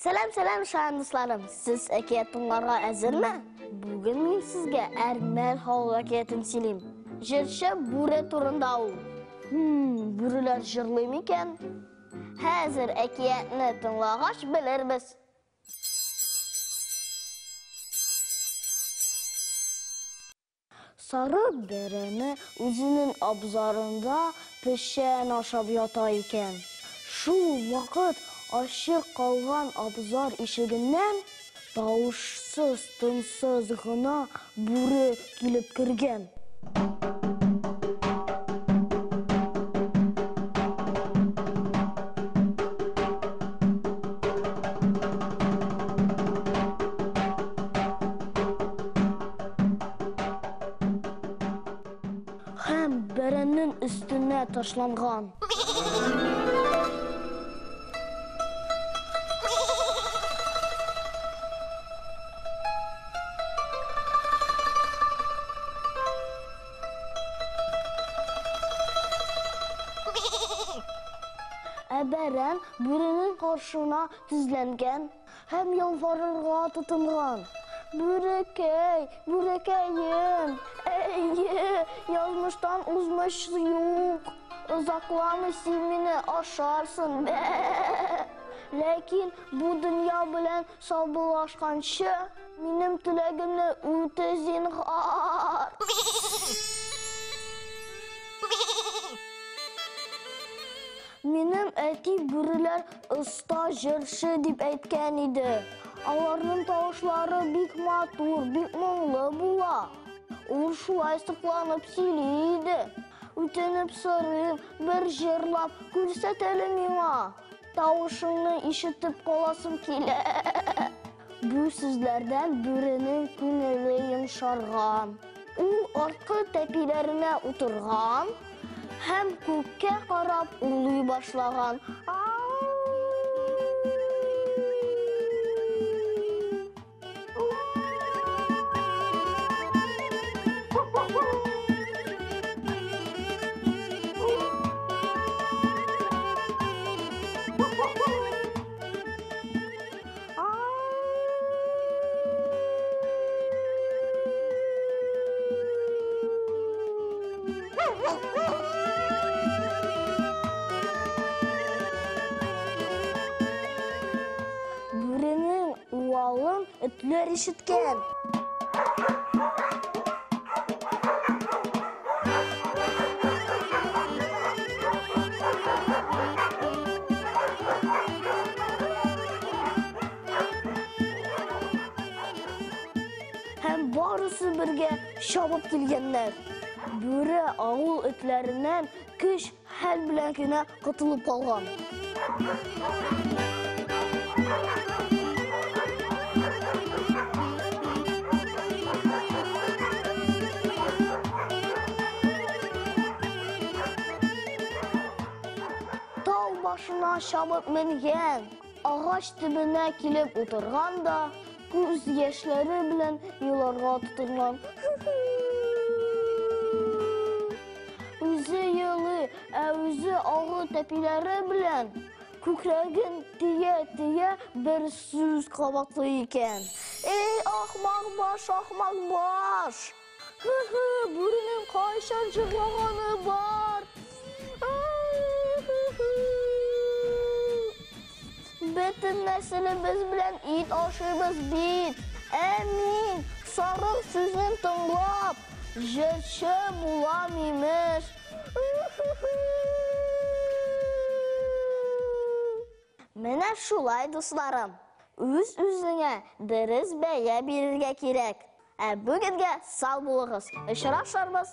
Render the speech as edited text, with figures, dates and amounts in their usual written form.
Selam şahınızlarım. Siz əkiyyatınlara əzirmi? Bugün men sizge Ermel Hal əkiyyatını sileyim. Jirşe Bure turunda ol. Bureler jırlı mı iken? Hazır əkiyyatını tınlağaç bilirbiz. Sarı bereni özünün abzarında peşen aşab yata iken. Şu vakit aşık kalgan abzar işiginden davuşsuz, tımsız gına bure kilip kirgen. Hem berenin üstüne taşlangan. Beren birinin karşına tüzlengen, hem yalvarırga tutungan. Bürekeyim, yazmıştan uzmuş yok, uzaklamış simini aşarsın be. Lakin bu dünya bilen sabılaşkanşı, benim tilegimle öte zinhar. Benim eti biriler usta jirşi dip etken idi. Alarının tavuşları bik matur, bik munglu bula. Ol şulay sıklanıp siliydi. Ütenip sarıyıp bir jirlap görsetelim ima. Tavuşunu işitip kolasım kile. Bu sizlerden birinin güneli yumşargan. Ol arka tepilerine oturgan. Hem kökке karab uluy başlagan. Birinin uvalın etler işitken. Hem barısı birge şabıp gelgenler. Büre ağul etlerinden kış hel bilenkine katılıp kalgan. Dağ başına şabıp mengen, ağaç dibine kilip oturgan da, göz yaşları bilen yılarga tuturgan. Üzü yılı, üzü ağı tepileri bilen, kükregin diye bir söz kabaklı iken. Ey ahmak baş, birinin kayşar cırlağanı var. Bütün neslimiz bilen it aşırımız bit. Emin, sarı sözünü tınlap, jirşi bulamıymış. Mene şulay dostlarım, üz-üzüne diriz beye bilirge kirek. Bugünge sağ buluruz, ışıraşarız.